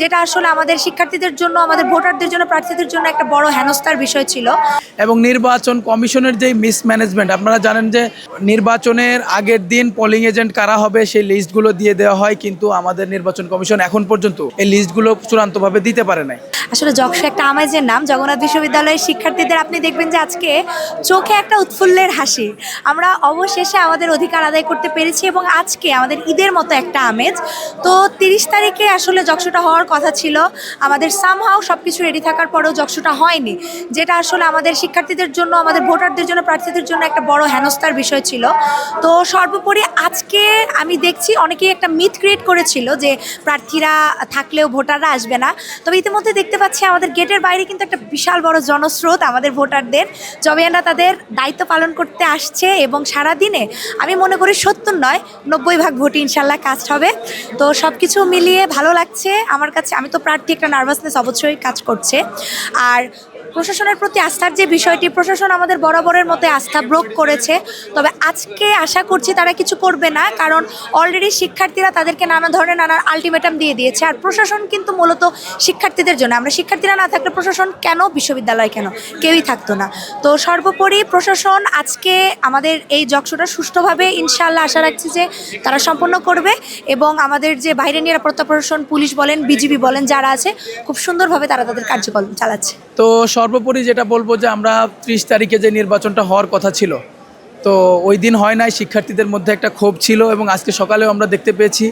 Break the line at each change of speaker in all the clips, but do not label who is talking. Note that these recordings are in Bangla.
যেটা আসলে আমাদের শিক্ষার্থীদের জন্য, আমাদের ভোটারদের জন্য, প্রার্থীদের জন্য একটা বড় হেনস্থার বিষয় ছিল।
এবং নির্বাচন কমিশনের যেই মিসম্যানেজমেন্ট, আপনারা জানেন যে নির্বাচনের আগের দিন পোলিং এজেন্ট কারা হবে সেই লিস্টগুলো দিয়ে দেওয়া হয়, কিন্তু আমাদের নির্বাচন কমিশন এখন পর্যন্ত এই লিস্টগুলো চূড়ান্তভাবে দিতে পারে নাই।
আসলে যশোর একটা আমেজের নাম। জগন্নাথ বিশ্ববিদ্যালয়ের শিক্ষার্থীদের আপনি দেখবেন যে আজকে চোখে একটা উৎফুল্লের হাসি। আমরা অবশেষে আমাদের অধিকার আদায় করতে পেরেছি এবং আজকে আমাদের ঈদের মতো একটা আমেজ। তো 30 তারিখে আসলে যশোরটা হওয়ার কথা ছিল, আমাদের সামহাও সব কিছু রেডি থাকার পরেও যশোরটা হয়নি, যেটা আসলে আমাদের শিক্ষার্থীদের জন্য, আমাদের ভোটারদের জন্য, প্রার্থীদের জন্য একটা বড় হেনস্থার বিষয় ছিল। তো সর্বোপরি আজকে আমি দেখছি অনেকেই একটা মিথ ক্রিয়েট করেছিল যে প্রার্থীরা থাকলেও ভোটাররা আসবে না। তবে ইতিমধ্যে দেখতে পাচ্ছি আমাদের গেটের বাইরে কিন্তু একটা বিশাল বড় জনস্রোত আমাদের ভোটারদের, জবিয়ানরা তাদের দায়িত্ব পালন করতে আসছে এবং সারাদিনে আমি মনে করি 70 নয় 90% ভোটই ইনশাল্লাহ কাস্ট হবে। তো সব কিছু মিলিয়ে ভালো লাগছে আমার কাছে। আমি তো প্রার্থী, একটা নার্ভাসনেস অবশ্যই কাজ করছে। আর প্রশাসনের প্রতি আস্থার যে বিষয়টি, প্রশাসন আমাদের বরাবরের মতো আস্থা ব্রোক করেছে। তবে আজকে আশা করছি তারা কিছু করবে না, কারণ অলরেডি শিক্ষার্থীরা তাদেরকে নানা ধরনের নানা আলটিমেটাম দিয়ে দিয়েছে। আর প্রশাসন কিন্তু মূলত শিক্ষার্থীদের জন্য, আমরা শিক্ষার্থীরা না থাকলে প্রশাসন কেন, বিশ্ববিদ্যালয় কেন, কেউই থাকতো না। তো সর্বোপরি প্রশাসন আজকে আমাদের এই যশোরটা সুষ্ঠুভাবে ইনশাআল্লাহ আশা রাখছি যে তারা সম্পন্ন করবে, এবং আমাদের যে বাইরের নিরাপত্তা প্রশাসন, পুলিশ বলেন, বিজিবি বলেন, যারা আছে খুব সুন্দরভাবে তারা তাদের কার্যক্রম চালাচ্ছে।
তো সর্বোপরি যেটা বলবো যে আমরা 30 তারিখে যে নির্বাচনটা হওয়ার কথা ছিল, তো ওই দিন হয় নাই, শিক্ষার্থীদের মধ্যে একটা ক্ষোভ ছিল এবং আজকে সকালেও আমরা দেখতে পেয়েছি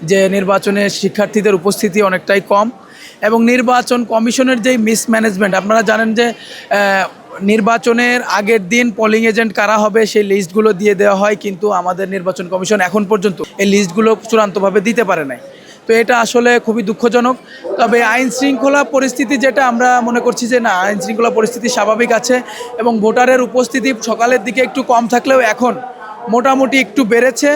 যে নির্বাচনে শিক্ষার্থীদের উপস্থিতি অনেকটাই কম। এবং নির্বাচন কমিশনের যেই মিসম্যানেজমেন্ট, আপনারা জানেন যে নির্বাচনের আগের দিন পোলিং এজেন্ট কারা হবে সেই লিস্টগুলো দিয়ে দেওয়া হয়, কিন্তু আমাদের নির্বাচন কমিশন এখন পর্যন্ত এই লিস্টগুলো চূড়ান্তভাবে দিতে পারে নাই। তো এটা আসলে খুবই দুঃখজনক। তবে আইন শৃঙ্খলা পরিস্থিতি যেটা আমরা মনে করছি যে না, আইন শৃঙ্খলা পরিস্থিতি স্বাভাবিক আছে এবং ভোটারের উপস্থিতি সকালের দিকে একটু কম থাকলেও এখন মোটামুটি একটু বেড়েছে।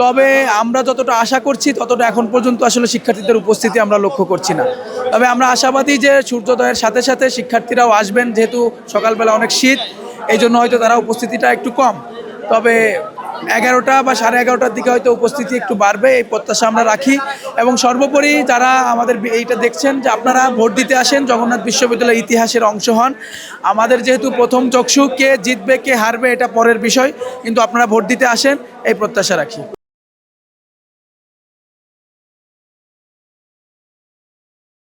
তবে আমরা যতটা আশা করছি ততটা এখন পর্যন্ত আসলে শিক্ষার্থীদের উপস্থিতি আমরা লক্ষ্য করছি না। তবে আমরা আশাবাদী যে সূর্যোদয়ের সাথে সাথে শিক্ষার্থীরাও আসবেন, যেহেতু সকালবেলা অনেক শীত, এই জন্য হয়তো তারা উপস্থিতিটা একটু কম। তবে 11টা বা 11:30টার দিকে হয়তো উপস্থিতি একটু বাড়বে, এই প্রত্যাশা আমরা রাখি। এবং সর্বোপরি যারা আমাদের এইটা দেখছেন, যে আপনারা ভোট দিতে আসেন, জগন্নাথ বিশ্ববিদ্যালয়ের ইতিহাসের অংশ হন। আমাদের যেহেতু প্রথম চক্ষু, কে জিতবে কে হারবে এটা পরের বিষয়, কিন্তু আপনারা ভোট দিতে আসেন এই প্রত্যাশা রাখি।